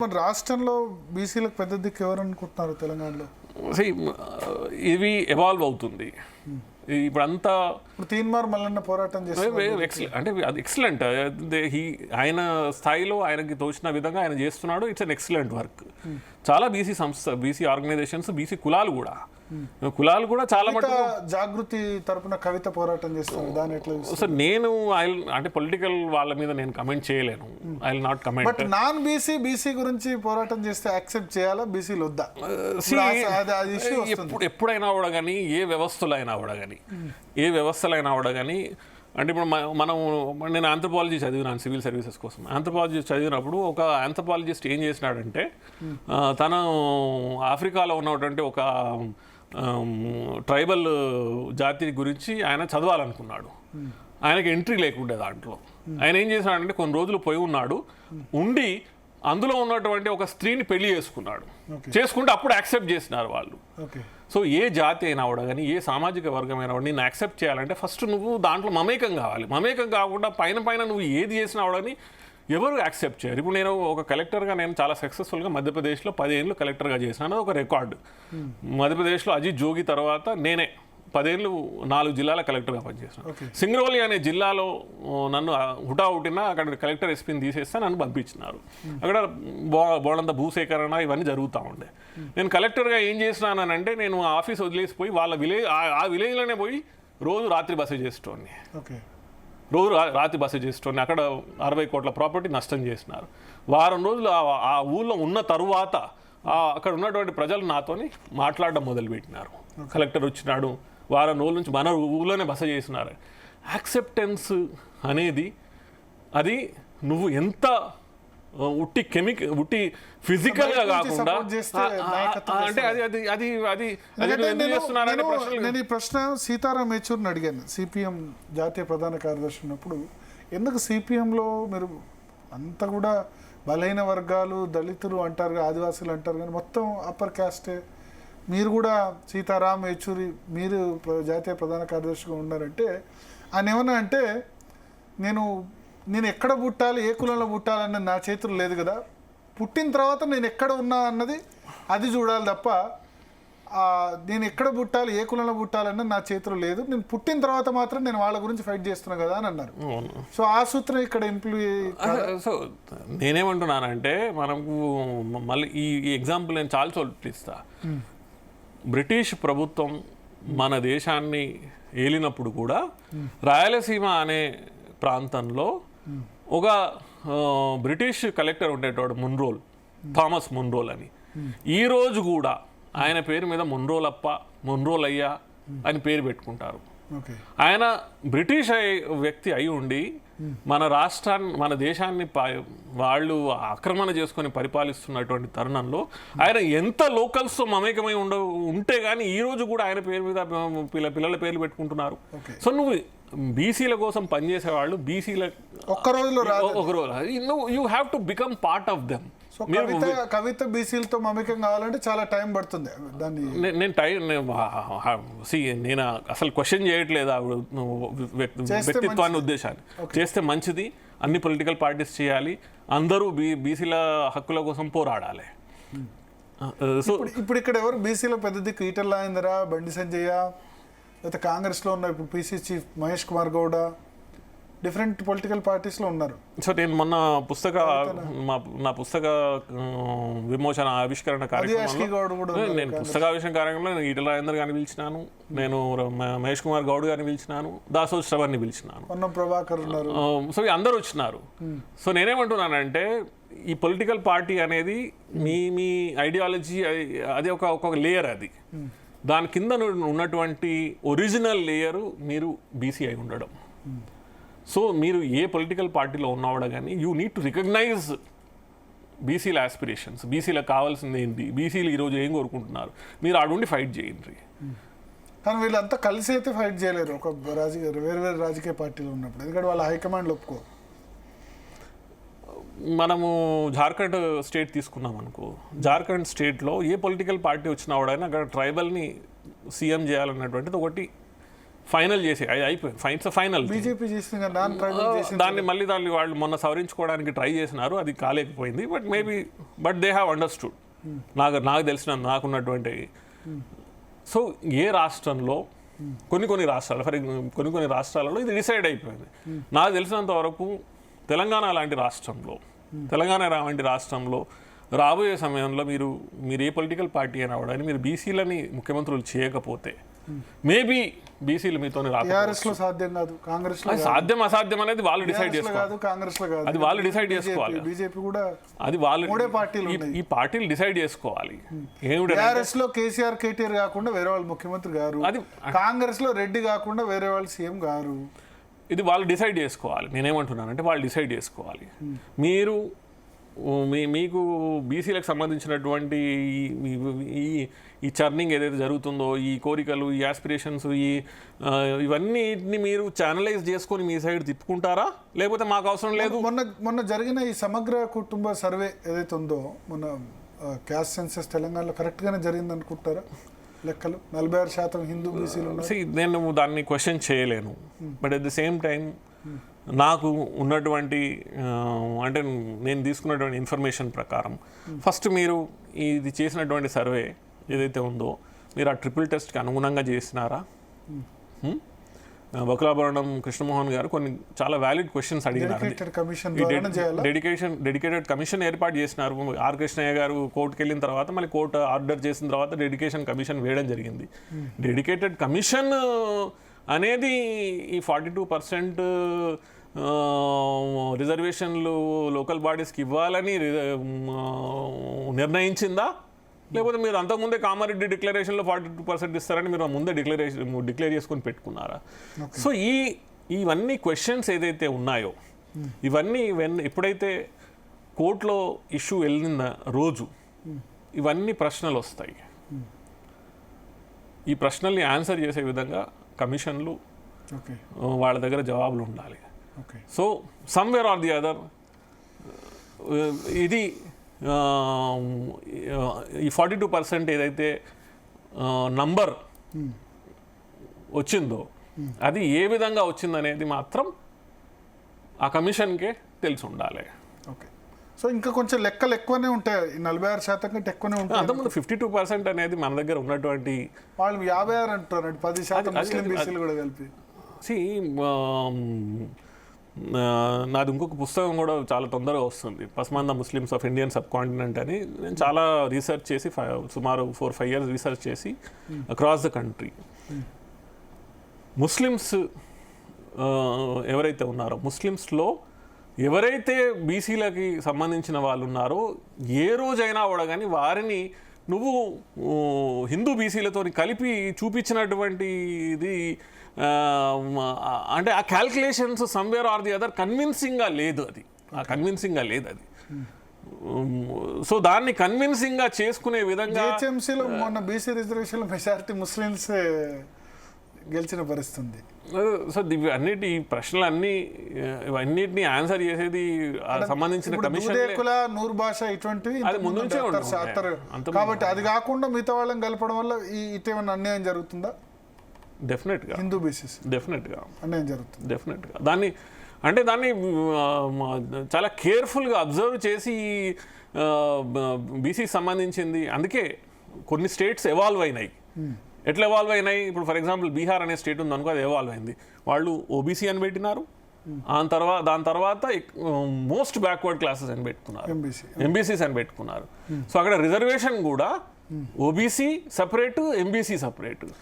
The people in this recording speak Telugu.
మన రాష్ట్రంలో బీసీలకు పెద్ద దిక్కు ఎవరు అనుకుంటున్నారు తెలంగాణలో? ఇవి ఎవాల్వ్ అవుతుంది ఇప్పుడు అంతా. తీన్మార్ మల్లన్న పోరాటం చేస్తారు అంటే అది ఎక్సలెంట్. ఆయన స్థాయిలో ఆయనకి తోచిన విధంగా ఆయన చేస్తున్నాడు. It's an excellent work. చాలా బీసీ సంస్థ, బీసీ ఆర్గనైజేషన్స్, బీసీ కులాలు కూడా చాలా మటుకు జాగృతి తరపున కవిత పోరాటం చేస్తారు. దాని ఎట్లా సార్ నేను అంటే పొలిటికల్ వాళ్ళ మీద నేను కమెంట్ చేయలేను. I will not comment. But non BC గురించి పోరాటం చేస్తే యాక్సెప్ట్ చేయాలా, బీసీలు వద్దా? ఎప్పుడైనా కూడా కానీ ఏ వ్యవస్థలు అయినా కూడా కానీ అంటే ఇప్పుడు నేను ఆంథ్రోపాలజీ చదివినాను సివిల్ సర్వీసెస్ కోసం. ఆంథ్రోపాలజీ చదివినప్పుడు ఒక ఆంథ్రోపాలజిస్ట్ ఏం చేసినాడంటే తను ఆఫ్రికాలో ఉన్నటువంటి ఒక ట్రైబల్ జాతి గురించి ఆయన చదవాలనుకున్నాడు. ఆయనకి ఎంట్రీ లేకుండే దాంట్లో. ఆయన ఏం చేసినాడంటే కొన్ని రోజులు పోయి ఉన్నాడు, ఉండి అందులో ఉన్నటువంటి ఒక స్త్రీని పెళ్లి చేసుకుంటే అప్పుడు యాక్సెప్ట్ చేసినారు వాళ్ళు. సో ఏ జాతి అయినా కూడా కానీ ఏ సామాజిక వర్గం అయినా కూడా నేను యాక్సెప్ట్ చేయాలంటే ఫస్ట్ నువ్వు దాంట్లో మమేకం కావాలి. మమేకం కాకుండా పైన నువ్వు ఏది చేసినా కూడా ఎవరు యాక్సెప్ట్ చేయరు. ఇప్పుడు నేను ఒక కలెక్టర్గా నేను చాలా సక్సెస్ఫుల్గా మధ్యప్రదేశ్లో 10 ఏళ్ళు కలెక్టర్గా చేసినాను. అది ఒక రికార్డు. మధ్యప్రదేశ్లో అజిత్ జోగి తర్వాత నేనే 10 ఏళ్ళు 4 జిల్లాల కలెక్టర్గా పనిచేసాను. సింగరౌలి అనే జిల్లాలో నన్ను హుటాహుటిన అక్కడ కలెక్టర్ ఎస్పీని తీసేస్తే నన్ను పంపించినారు. అక్కడ బోడంత భూసేకరణ ఇవన్నీ జరుగుతూ ఉండే. నేను కలెక్టర్గా ఏం చేసినానంటే నేను ఆఫీస్ వదిలేసిపోయి వాళ్ళ ఆ విలేజ్లోనే పోయి రోజు రాత్రి బస చేసేటోని. అక్కడ 60 కోట్ల ప్రాపర్టీ నష్టం చేసినారు. వారం రోజులు ఆ ఊళ్ళో ఉన్న తరువాత అక్కడ ఉన్నటువంటి ప్రజలు నాతోని మాట్లాడడం మొదలుపెట్టినారు. కలెక్టర్ వచ్చినాడు, వారం రోజుల నుంచి మన ఊళ్ళోనే బస చేసినారు. యాక్సెప్టెన్స్ అనేది అది నువ్వు ఎంత ఉట్టి ఫిజికల్గా కాకుండా అంటే నేను ఈ ప్రశ్న సీతారాం యేచూరిని అడిగాను. సిపిఎం జాతీయ ప్రధాన కార్యదర్శి ఉన్నప్పుడు ఎందుకు సిపిఎంలో మీరు అంతా కూడా బలహీన వర్గాలు, దళితులు అంటారు, ఆదివాసులు అంటారు, కానీ మొత్తం అప్పర్ క్యాస్టే, మీరు కూడా సీతారాం యేచూరి మీరు జాతీయ ప్రధాన కార్యదర్శిగా ఉన్నారంటే ఆయన ఏమన్నా అంటే నేను ఎక్కడ పుట్టాలి, ఏ కులంలో పుట్టాలన్నది నా చేతులు లేదు కదా, పుట్టిన తర్వాత నేను ఎక్కడ ఉన్నా అన్నది అది చూడాలి తప్ప నేను ఎక్కడ పుట్టాలి, ఏ కులంలో పుట్టాలన్నది నా చేతులు లేదు, నేను పుట్టిన తర్వాత మాత్రం నేను వాళ్ళ గురించి ఫైట్ చేస్తున్నా కదా అని అన్నారు. సో ఆ సూత్రం ఇక్కడ సో నేనేమంటున్నానంటే మనకు మళ్ళీ ఈ ఎగ్జాంపుల్ నేను చాలా చోట్ల ఇస్తా. బ్రిటిష్ ప్రభుత్వం మన దేశాన్ని ఏలినప్పుడు కూడా రాయలసీమ అనే ప్రాంతంలో ఒక బ్రిటిష్ కలెక్టర్ ఉండేటోడు థామస్ మున్రోల్ అని. ఈ రోజు కూడా ఆయన పేరు మీద మున్రోలప్ప, మున్రోలయ్య అని పేరు పెట్టుకుంటారు. ఆయన బ్రిటిష్ వ్యక్తి అయి ఉండి మన దేశాన్ని వాళ్ళు ఆక్రమణ చేసుకొని పరిపాలిస్తున్నటువంటి తరుణంలో ఆయన ఎంత లోకల్స్తో మమేకమై ఉంటే కానీ ఈ రోజు కూడా ఆయన పేరు మీద పిల్లల పేర్లు పెట్టుకుంటున్నారు. సో నువ్వు బీసీల కోసం పనిచేసేవాళ్ళు బీసీల ఒక రోజు you have to become part of them. Kavitha బీసీలతో మమేకం కావాలంటే చాలా టైం పడుతుంది. నేను అసలు క్వశ్చన్ చేయట్లేదు వ్యక్తిత్వాన్ని, ఉద్దేశాన్ని. చేస్తే మంచిది, అన్ని పొలిటికల్ పార్టీస్ చేయాలి, అందరూ బీసీల హక్కుల కోసం పోరాడాలి. సో ఇప్పుడు ఇక్కడ ఎవరు బీసీలో పెద్ద దిక్కు ఈటెల రాజేందర్, బండి సంజయ్, లేకపోతే కాంగ్రెస్లో ఉన్న ఇప్పుడు PC chief Mahesh Kumar Gouda, different political పార్టీస్లో ఉన్నారు. సో నేను మొన్న నా పుస్తక విమోచన ఆవిష్కరణ కార్యక్రమంలో నేను పుస్తకావిష్కరణ కార్యక్రమంలో నేను ఈటెల రాజేందర్ గారిని పిలిచినాను, నేను మహేష్ కుమార్ గౌడ్ గారిని పిలిచినాను, దాసోజు శ్రవణ్ని పిలిచినాను, ప్రభాకర్ ఉన్నారు. సో అందరూ వచ్చినారు. సో నేనేమంటున్నానంటే ఈ పొలిటికల్ పార్టీ అనేది మీ ఐడియాలజీ అది ఒక లేయర్. అది దాని కింద ఉన్నటువంటి ఒరిజినల్ లేయరు మీరు బీసీ అయి ఉండడం. సో మీరు ఏ పొలిటికల్ పార్టీలో ఉన్నవాడు కానీ యూ నీడ్ టు రికగ్నైజ్ బీసీల ఆస్పిరేషన్స్, బీసీలకు కావాల్సింది ఏంటి, బీసీలు ఈరోజు ఏం కోరుకుంటున్నారు, మీరు ఆడుండి ఫైట్ చేయండి. కానీ వీళ్ళంతా కలిసి అయితే ఫైట్ చేయలేరు ఒక వేరు రాజకీయ పార్టీలో ఉన్నప్పుడు, ఎందుకంటే వాళ్ళ హైకమాండ్లు ఒప్పుకో. మనము జార్ఖండ్ స్టేట్ తీసుకున్నాం అనుకో, జార్ఖండ్ స్టేట్లో ఏ పొలిటికల్ పార్టీ వచ్చినా కూడా అక్కడ ట్రైబల్ని సీఎం చేయాలన్నటువంటిది ఒకటి ఫైనల్ చేసి అయిపోయింది, ఫైనల్ బీజేపీ చేసిన నాన్ ట్రైబల్ చేసిన దాన్ని వాళ్ళు మొన్న సవరించుకోవడానికి ట్రై చేసినారు, అది కాలేకపోయింది. But they have understood. నాకు తెలిసిన నాకున్నటువంటి సో ఏ రాష్ట్రంలో కొన్ని రాష్ట్రాలు కొన్ని రాష్ట్రాలలో ఇది డిసైడ్ అయిపోయింది. నాకు తెలిసినంత వరకు తెలంగాణ లాంటి రాష్ట్రంలో రాబోయే సమయంలో మీరు ఏ పొలిటికల్ పార్టీ అయినా అవడానికి మీరు బీసీలని ముఖ్యమంత్రులు చేయకపోతే మేబీ బీసీలు మీతో సాధ్యం కాదు, కాంగ్రెస్ సాధ్యం అసాధ్యం అనేది వాళ్ళు డిసైడ్ చేసుకోవాలి. కాంగ్రెస్ లో కాదు, అది వాళ్ళు డిసైడ్ చేసుకోవాలి. బీజేపీ కూడా అది వాళ్ళు పార్టీలు ఈ పార్టీలు డిసైడ్ చేసుకోవాలి. టీఆర్ఎస్ లో కేసీఆర్ కేటీఆర్ కాకుండా వేరే వాళ్ళు ముఖ్యమంత్రి గారు, అది కాంగ్రెస్ లో రెడ్డి కాకుండా వేరే వాళ్ళు సీఎం గారు. ఇది వాళ్ళు డిసైడ్ చేసుకోవాలి. నేనేమంటున్నానంటే వాళ్ళు డిసైడ్ చేసుకోవాలి. మీకు బీసీలకు సంబంధించినటువంటి ఈ చర్నింగ్ ఏదైతే జరుగుతుందో, ఈ కోరికలు, ఈ యాస్పిరేషన్స్, ఇవన్నిటిని మీరు ఛానలైజ్ చేసుకొని మీ సైడ్ తిప్పుకుంటారా, లేకపోతే మాకు అవసరం లేదు? మొన్న జరిగిన ఈ సమగ్ర కుటుంబ సర్వే ఏదైతే ఉందో, మొన్న క్యాస్ట్ సెన్సస్ తెలంగాణలో కరెక్ట్గానే జరిగింది అనుకుంటారా? లెక్కలు 46% హిందూ బీసీలు. నేను దాన్ని క్వశ్చన్ చేయలేను. But at the same time నాకు ఉన్నటువంటి అంటే నేను తీసుకున్నటువంటి ఇన్ఫర్మేషన్ ప్రకారం ఫస్ట్ మీరు ఇది చేసినటువంటి సర్వే ఏదైతే ఉందో మీరు ఆ ట్రిపుల్ టెస్ట్కి అనుగుణంగా చేసినారా? బకులాభరణం కృష్ణమోహన్ గారు కొన్ని చాలా వ్యాలిడ్ క్వశ్చన్స్ అడిగినారు. డెడికేటెడ్ కమిషన్ ఏర్పాటు చేసినారు. ఆర్ కృష్ణయ్య గారు కోర్టుకు వెళ్ళిన తర్వాత మళ్ళీ కోర్టు ఆర్డర్ చేసిన తర్వాత డెడికేషన్ కమిషన్ వేయడం జరిగింది. డెడికేటెడ్ కమిషన్ అనేది ఈ 42% రిజర్వేషన్లు లోకల్ బాడీస్కి ఇవ్వాలని నిర్ణయించిందా, లేకపోతే మీరు అంతకుముందే కామారెడ్డి డిక్లరేషన్లో 42% ఇస్తారని మీరు ముందే డిక్లేర్ చేసుకొని పెట్టుకున్నారా? సో ఇవన్నీ క్వశ్చన్స్ ఏదైతే ఉన్నాయో ఇవన్నీ ఎప్పుడైతే కోర్టులో ఇష్యూ వెళ్ళిన రోజు ఇవన్నీ ప్రశ్నలు వస్తాయి. ఈ ప్రశ్నల్ని ఆన్సర్ చేసే విధంగా కమిషన్లు వాళ్ళ దగ్గర జవాబులు ఉండాలి. So somewhere are the other ఇది ఈ 42% ఏదైతే నంబర్ వచ్చిందో అది ఏ విధంగా వచ్చిందనేది మాత్రం ఆ కమిషన్కే తెలిసి ఉండాలి. ఓకే, సో ఇంకా కొంచెం లెక్కలు ఎక్కువనే ఉంటాయి, 46% కంటే ఎక్కువనే ఉంటాయి. అంతకుముందు 52% అనేది మన దగ్గర ఉన్నటువంటి వాళ్ళు 56 అంటారు, 10% ముస్లిం బీసీలు కూడా కలిపి. నాది ఇంకొక పుస్తకం కూడా చాలా తొందరగా వస్తుంది, Pasmanda Muslims of Indian subcontinent అని. నేను చాలా రీసెర్చ్ చేసి సుమారు 4-5 years రీసెర్చ్ చేసి అక్రాస్ ద కంట్రీ ముస్లిమ్స్ ఎవరైతే ఉన్నారో ముస్లిమ్స్లో ఎవరైతే బీసీలకి సంబంధించిన వాళ్ళు ఉన్నారో ఏ రోజైనా కూడా కానీ వారిని నువ్వు హిందూ బీసీలతో కలిపి చూపించినటువంటి ఇది అంటే ఆ calculations somewhere are the other కన్విన్సింగ్గా లేదు అది. సో దాన్ని కన్విన్సింగ్గా చేసుకునే విధంగా హెచ్ఎంసీలో మొన్న బీసీ రిజర్వేషన్లో మెజారిటీ ముస్లిమ్స్ గెలిచిన పరిస్థితి. సో ఈ ప్రశ్నలన్నీ ఇవన్నిటిని ఆన్సర్ చేసేది సంబంధించిన కమిషన్. నూరు భాష ఇటువంటివి ముందు నుంచే కాబట్టి అది కాకుండా మిగతా వాళ్ళని కలపడం వల్ల ఇటేమన్నా అన్యాయం జరుగుతుందా? డెఫినెట్గా హిందూ బేసిస్ డెఫినెట్గా అన్యాయం జరుగుతుంది. డెఫినెట్గా దాన్ని చాలా కేర్ఫుల్గా అబ్జర్వ్ చేసి బీసీకి సంబంధించింది. అందుకే కొన్ని స్టేట్స్ ఎవాల్వ్ అయినాయి. ఎట్లా ఎవాల్వ్ అయినాయి? ఇప్పుడు ఫర్ ఎగ్జాంపుల్ బీహార్ అనే స్టేట్ ఉంది అనుకో, అది ఎవాల్వ్ అయింది. వాళ్ళు ఓబీసీ అని పెట్టినారు, దాని తర్వాత మోస్ట్ బ్యాక్వర్డ్ క్లాసెస్ అని పెట్టుకున్నారు, ఎంబీసీస్ అని పెట్టుకున్నారు. సో అక్కడ రిజర్వేషన్ కూడా ఓబీసీ సపరేట్, ఎంబీసీ సపరేట్.